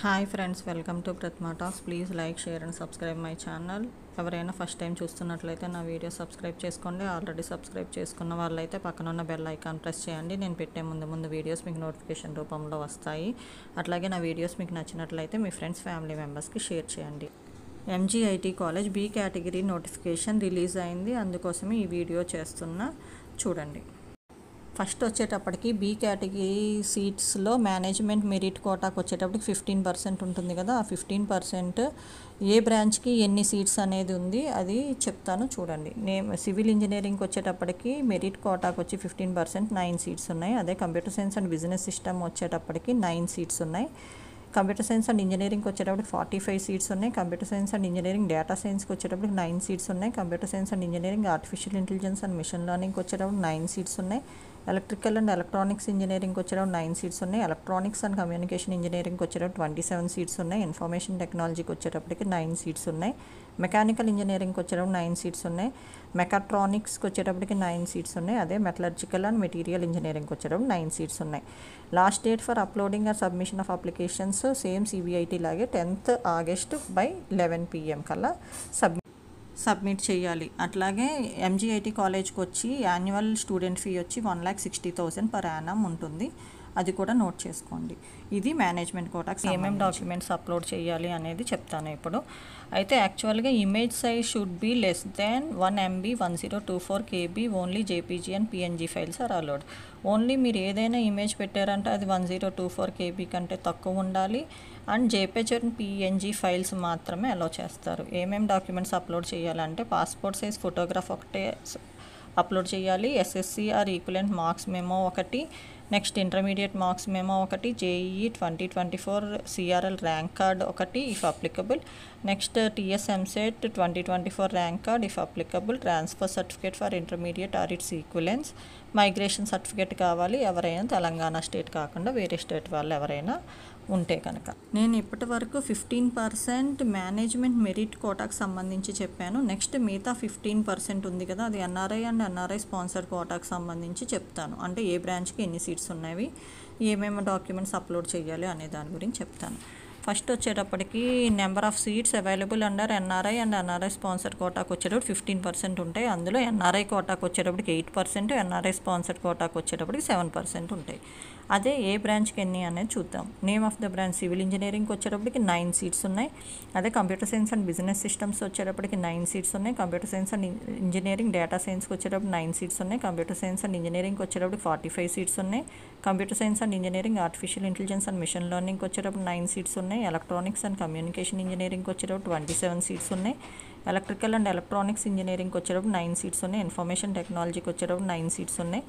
Hi friends, welcome to Pratima talks. Please like, share and subscribe my channel. ఎవరైనా first time చూస్తున్నట్లయితే నా video subscribe చేసుకోండి. Already subscribe చేసుకున్న వాళ్ళైతే పక్కనున్న బెల్ ఐకాన్ ప్రెస్ చేయండి. నేను పెట్టే ముందు వీడియోస్ మీకు నోటిఫికేషన్ రూపంలో వస్తాయి. అట్లాగే నా వీడియోస్ మీకు నచ్చినట్లయితే మీ ఫ్రెండ్స్, ఫ్యామిలీ మెంబర్స్కి షేర్ చేయండి. MGIT college B category notification release అయింది. అందుకోసమే ఈ వీడియో చేస్తున్నా, చూడండి. ఫస్ట్ వచ్చేటప్పటికి బి కేటగిరీ సీట్స్లో మేనేజ్మెంట్ మెరిట్ కోటాకు వచ్చేటప్పటికి 15% ఉంటుంది కదా. ఆ 15% ఏ బ్రాంచ్కి ఎన్ని సీట్స్ అనేది ఉంది అది చెప్తాను, చూడండి. సివిల్ ఇంజనీరింగ్కి వచ్చేటప్పటికి మెరిట్ కోటాకు వచ్చి 15% 9 సీట్స్ ఉన్నాయి. అదే computer science and business system వచ్చేటప్పటికి 9 సీట్స్ ఉన్నాయి. కంప్యూటర్ సైన్స్ అండ్ ఇంజనీరింగ్కి వచ్చేటప్పటికి 45 సీట్స్ ఉన్నాయి. Computer science and engineering data సైన్స్కి వచ్చేటప్పటికి 9 సీట్స్ ఉన్నాయి. Computer science and engineering artificial intelligence and machine లెర్నింగ్కి వచ్చేటప్పుడు 9 సీట్స్ ఉన్నాయి. ఎలక్ట్రికల్ అండ్ ఎలక్ట్రానిక్స్ ఇంజనీరింగ్కి వచ్చేటప్పుడు 9 సీట్స్ ఉన్నాయి. ఎలక్ట్రానిక్స్ అండ్ కమ్యూనికేషన్ ఇంజనీరింగ్కి వచ్చేటప్పుడు 27 సీట్స్ ఉన్నాయి. ఇన్ఫర్మేషన్ టెక్నాలజీకి వచ్చేటప్పటికి 9 సీట్స్ ఉన్నాయి. మెకానికల్ ఇంజనీరింగ్కి వచ్చేటప్పుడు 9 సీట్స్ ఉన్నాయి. మెకాట్రానిక్స్కి వచ్చేటప్పటికి 9 సీట్స్ ఉన్నాయి. అదే మెటలర్జికల్ అండ్ మెటీరియల్ ఇంజనీరింగ్కి వచ్చేటప్పుడు 9 సీట్స్ ఉన్నాయి. Last date for uploading or submission of applications same CBIT లాగే 10th ఆగస్ట్ by 11 PM కల్లా సబ్మిట్ చేయాలి. అట్లాగే ఎంజీఐటీ కాలేజ్కి వచ్చి యాన్యువల్ స్టూడెంట్ ఫీ వచ్చి 1,60,000 per annum ఉంటుంది. అది కూడా నోట్ చేసుకోండి. ఇది మేనేజ్మెంట్ కోటాకి ఏమేమి డాక్యుమెంట్స్ అప్లోడ్ చేయాలి అనేది చెప్తాను ఇప్పుడు. అయితే యాక్చువల్గా image size should be less than 1 MB 1024 KB. Only JPG and PNG files are allowed. Only మీరు ఏదైనా ఇమేజ్ పెట్టారంటే అది 1024 KB కంటే తక్కువ ఉండాలి. And JPG and PNG files మాత్రమే అలౌ చేస్తారు. ఏమేమి డాక్యుమెంట్స్ అప్లోడ్ చేయాలంటే పాస్పోర్ట్ సైజ్ ఫోటోగ్రాఫ్ ఒకటే అప్లోడ్ చేయాలి. SSC or equivalent marks memo ఒకటి, నెక్స్ట్ ఇంటర్మీడియట్ మార్క్స్ మెమో ఒకటి, జేఈఈ 2024 సిఆర్ఎల్ ర్యాంక్ కార్డ్ ఒకటి if applicable, next TS EAMCET 2024 rank card if applicable, transfer certificate for intermediate or its equivalence, migration certificate కావాలి ఎవరైనా Telangana state కాకుండా వేరే state వాళ్ళు ఎవరైనా ఉంటే కనుక. నేను ఇప్పటి వరకు 15% మేనేజ్మెంట్ మెరిట్ కోటాకు సంబంధించి చెప్పాను. నెక్స్ట్ మిగతా 15% ఉంది కదా, అది ఎన్ఆర్ఐ అండ్ ఎన్ఆర్ఐ స్పాన్సర్డ్ కోటాకు సంబంధించి చెప్తాను. అంటే ఏ బ్రాంచ్కి ఎన్ని సీట్స్ ఉన్నాయి, ఏమేమి డాక్యుమెంట్స్ అప్లోడ్ చేయాలి అనే దాని గురించి చెప్తాను. ఫస్ట్ వచ్చేటప్పటికి number of seats available under NRI and NRI sponsored కోటాకు వచ్చేటప్పుడు 15% ఉంటాయి. అందులో ఎన్ఆర్ఐ కోటాకు వచ్చేటప్పటికి 8%, ఎన్ఆర్ఐ స్పాన్సర్డ్ కోటాకు వచ్చేటప్పటికి 7% ఉంటాయి. అదే ఏ బ్రాంచ్కి ఎన్ని అనేది చూద్దాం. Name of the branch civil ఇంజనీరింగ్కి వచ్చేటప్పటికి 9 సీట్స్ ఉన్నాయి. అదే computer science and business systems వచ్చేటప్పటికి 9 సీట్స్ ఉన్నాయి. Computer science and engineering data సైన్స్కి వచ్చేటప్పుడు 9 సీట్స్ ఉన్నాయి. కంప్యూటర్ సైన్స్ అండ్ ఇంజనీరింగ్కి వచ్చేటప్పటికి 45 సీట్స్ ఉన్నాయి. Computer science and engineering artificial intelligence and machine లెర్నింగ్కి వచ్చేటప్పుడు 9 సీట్స్ ఉన్నాయి. ఎలక్ట్రానిక్స్ అండ్ కమ్యూనికేషన్ ఇంజనీరింగ్కి వచ్చేటప్పుడు 27 సీట్స్ ఉన్నాయి. ఎలక్ట్రికల్ అండ్ ఎలక్ట్రానిక్స్ ఇంజనీరింగ్కి వచ్చేటప్పుడు 9 సీట్స్ ఉన్నాయి. ఇన్ఫర్మేషన్ టెక్నాలజీకి వచ్చేటప్పుడు 9 సీట్స్ ఉన్నాయి.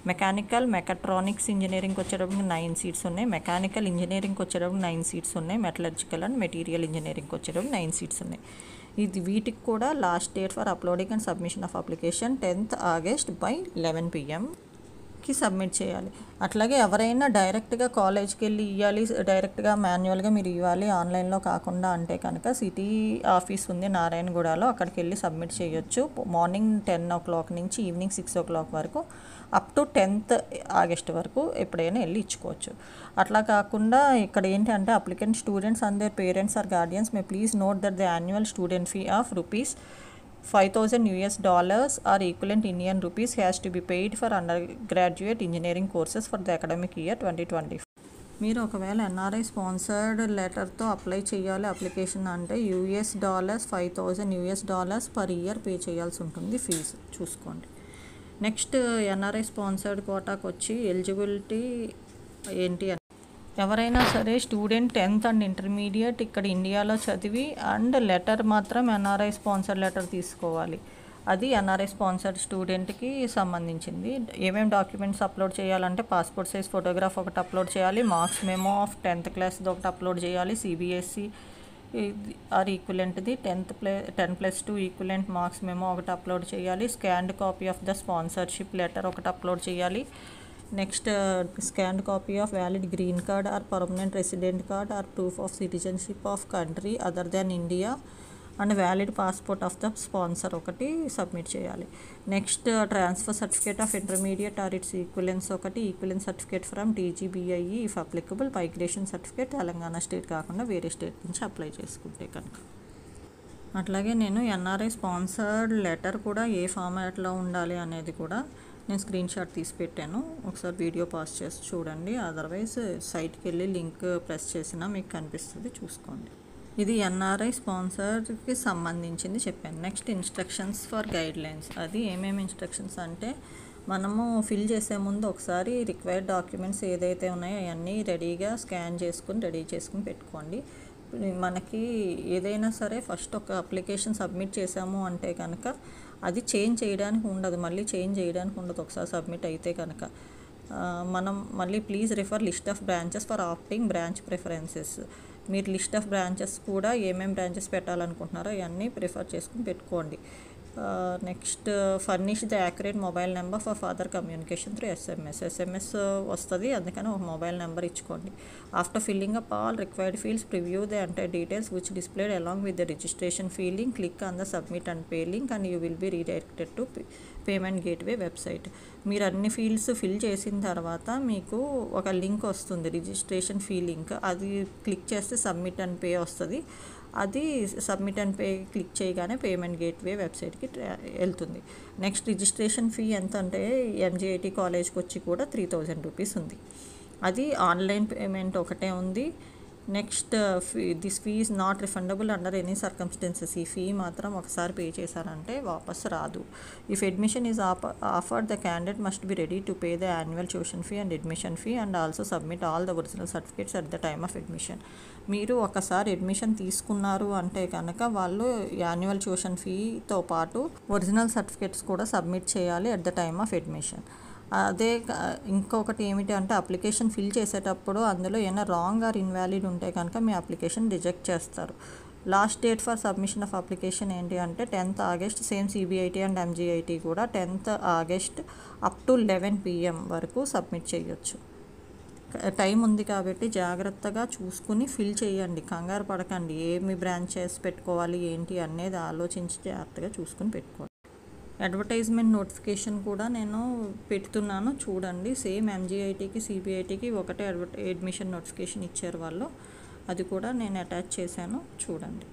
మెకానికల్ మెకాట్రానిక్స్ ఇంజనీరింగ్కి వచ్చేటప్పుడు 9 సీట్స్ ఉన్నాయి. మెకానికల్ ఇంజనీరింగ్కి వచ్చేటప్పుడు 9 సీట్స్ ఉన్నాయి. మెటలర్జికల్ అండ్ మెటీరియల్ ఇంజనీరింగ్కి వచ్చేటప్పుడు 9 సీట్స్ ఉన్నాయి. వీటికి కూడా last date for uploading and submission of application 10th August by 11 PM submit చేయాలి. అట్లాగే ఎవరైనా డైరెక్ట్గా కాలేజ్కి వెళ్ళి ఇవ్వాలి, డైరెక్ట్గా మాన్యువల్గా మీరు ఇవ్వాలి ఆన్లైన్లో కాకుండా అంటే కనుక సిటీ ఆఫీస్ ఉంది నారాయణగూడలో, అక్కడికి వెళ్ళి సబ్మిట్ చేయొచ్చు. మార్నింగ్ 10 o'clock నుంచి ఈవినింగ్ 6 o'clock వరకు, అప్ టు 10th ఆగస్ట్ వరకు ఎప్పుడైనా వెళ్ళి ఇచ్చుకోవచ్చు. అట్లా కాకుండా ఇక్కడ ఏంటి అంటే applicant students and their parents or guardians may please note that the annual student fee of $5,000 or equivalent Indian rupees has to be paid for undergraduate engineering courses for the academic year 2024. మీరు ఒకవేళ NRI sponsored లెటర్తో apply చేయాలి application అంటే $5,000 per year pay చేయాల్సి ఉంటుంది fee, చూసుకోండి. Next NRI sponsored కోటాకు వచ్చి eligibility ఏంటి అంటే ఎవరైనా సరే స్టూడెంట్ 10th అండ్ ఇంటర్మీడియట్ ఇక్కడ ఇండియాలో చదివి అండ్ లెటర్ మాత్రం ఎన్ఆర్ఐ స్పాన్సర్ లెటర్ తీసుకోవాలి. అది ఎన్ఆర్ఐ స్పాన్సర్డ్ స్టూడెంట్కి సంబంధించింది. ఏమేమి డాక్యుమెంట్స్ అప్లోడ్ చేయాలంటే పాస్పోర్ట్ సైజ్ ఫోటోగ్రాఫ్ ఒకటి అప్లోడ్ చేయాలి. Marks memo of 10th class ఒకటి అప్లోడ్ చేయాలి. సిబిఎస్ఈ ఆర్ ఈక్వలెంట్ది 10+2 ఈక్వలెంట్ మార్క్స్ మెమో ఒకటి అప్లోడ్ చేయాలి. Scanned copy of the sponsorship letter ఒకటి అప్లోడ్ చేయాలి. Next scanned copy of valid green card or permanent resident card or proof of citizenship of country other than India and valid passport of the sponsor ఒకటి submit చేయాలి. Next transfer certificate of intermediate or its equivalence ఒకటి, equivalence certificate from TGBIE if applicable, migration certificate Telangana state కాకుండా వేరే state నుంచి apply చేసుకుంటే కనుక. అట్లాగే నేను NRI స్పాన్సర్డ్ లెటర్ కూడా ఏ ఫార్మాట్లో ఉండాలి అనేది కూడా నేను స్క్రీన్ షాట్ తీసి పెట్టాను, ఒకసారి వీడియో పాస్ చేసి చూడండి. అదర్వైజ్ సైట్కి వెళ్ళి లింక్ ప్రెస్ చేసినా మీకు కనిపిస్తుంది, చూసుకోండి. ఇది NRI స్పాన్సర్కి సంబంధించింది చెప్పాను. Next instructions for guidelines. అది ఏమేమి ఇన్స్ట్రక్షన్స్ అంటే మనము ఫిల్ చేసే ముందు ఒకసారి రిక్వైర్డ్ డాక్యుమెంట్స్ ఏదైతే ఉన్నాయో అవన్నీ రెడీగా స్కాన్ చేసుకుని రెడీ చేసుకుని పెట్టుకోండి. మనకి ఏదైనా సరే ఫస్ట్ ఒక అప్లికేషన్ సబ్మిట్ చేసాము అంటే కనుక అది చేంజ్ చేయడానికి ఉండదు, మళ్ళీ చేంజ్ చేయడానికి ఉండదు ఒకసారి సబ్మిట్ అయితే కనుక. మనం మళ్ళీ please refer list of branches for opting branch preferences. మీరు లిస్ట్ ఆఫ్ బ్రాంచెస్ కూడా ఏమేమి బ్రాంచెస్ పెట్టాలనుకుంటున్నారో అవన్నీ ప్రిఫర్ చేసుకుని పెట్టుకోండి. Next furnish the accurate mobile number for further communication through SMS వస్తుంది, అందుకని ఒక మొబైల్ నెంబర్ ఇచ్చుకోండి. After filling up all required fields preview the entire details which displayed along with the registration fee link, click on the submit and pay link and you will be redirected to payment gateway website. మీరు అన్ని fields fill చేసిన తర్వాత మీకు ఒక link వస్తుంది, registration fee link. అది click చేస్తే submit and pay వస్తుంది. అది సబ్మిట్ అండ్ పే క్లిక్ చేయగానే పేమెంట్ గేట్వే వెబ్సైట్కి వెళ్తుంది. నెక్స్ట్ రిజిస్ట్రేషన్ ఫీ ఎంత అంటే MGIT కాలేజ్కి వచ్చి కూడా 3000 రూపీస్ ఉంది. అది ఆన్లైన్ పేమెంట్ ఒకటే ఉంది. Next this fee is not refundable under any circumstances. ఈ ఫీ మాత్రం ఒకసారి పే చేశారంటే వాపస్ రాదు. If admission is offered the candidate must be ready to pay the annual tuition fee and admission fee and also submit all the original certificates at the time of admission. మీరు ఒకసారి admission తీసుకున్నారు అంటే కనుక వాళ్ళు annual tuition ఫీతో పాటు original certificates కూడా submit చేయాలి at the time of admission. అదే ఇంకొకటి ఏమిటి అంటే అప్లికేషన్ ఫిల్ చేసేటప్పుడు అందులో ఏమైనా రాంగ్ ఆర్ ఇన్వాలిడ్ ఉంటే కనుక మీ అప్లికేషన్ రిజెక్ట్ చేస్తారు. Last date for submission of application ఏంటి అంటే 10th August. Same CBIT and MGIT కూడా 10th August up to 11 PM వరకు సబ్మిట్ చేయొచ్చు. టైం ఉంది కాబట్టి జాగ్రత్తగా చూసుకుని ఫిల్ చేయండి, కంగారు పడకండి. ఏమి బ్రాంచెస్ పెట్టుకోవాలి ఏంటి అనేది ఆలోచించి జాగ్రత్తగా చూసుకుని పెట్టుకోవాలి. అడ్వర్టైజ్మెంట్ నోటిఫికేషన్ కూడా నేను పెడుతున్నాను, చూడండి. సేమ్ MGITకి CBITకి ఒకటే అడ్మిషన్ నోటిఫికేషన్ ఇచ్చారు వాళ్ళు, అది కూడా నేను అటాచ్ చేశాను, చూడండి.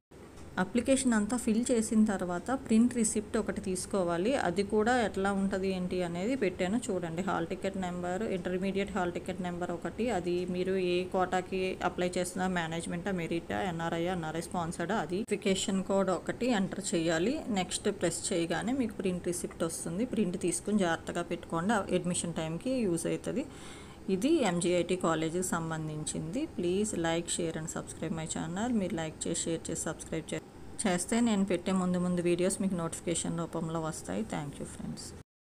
అప్లికేషన్ అంతా ఫిల్ చేసిన తర్వాత ప్రింట్ రిసిప్ట్ ఒకటి తీసుకోవాలి. అది కూడా ఎట్లా ఉంటుంది ఏంటి అనేది పెట్టాను, చూడండి. Hall ticket number, intermediate hall ticket number ఒకటి, అది మీరు ఏ కోటాకి అప్లై చేస్తున్నా, మేనేజ్మెంటా, మెరిటా, NRI స్పాన్సర్డా, అది వెరిఫికేషన్ కోడ్ ఒకటి ఎంటర్ చేయాలి. నెక్స్ట్ ప్రెస్ చేయగానే మీకు ప్రింట్ రిసిప్ట్ వస్తుంది. ప్రింట్ తీసుకుని జాగ్రత్తగా పెట్టుకోండి, అడ్మిషన్ టైంకి యూజ్ అవుతుంది. ఇది MGIT కాలేజీకి సంబంధించింది. Please like, share and subscribe my channel. మీరు లైక్ చేసి, షేర్ చేసి, సబ్స్క్రైబ్ చేస్తే నేను పెట్టే ముందు వీడియోస్ మీకు నోటిఫికేషన్ రూపంలో వస్తాయి. Thank you friends.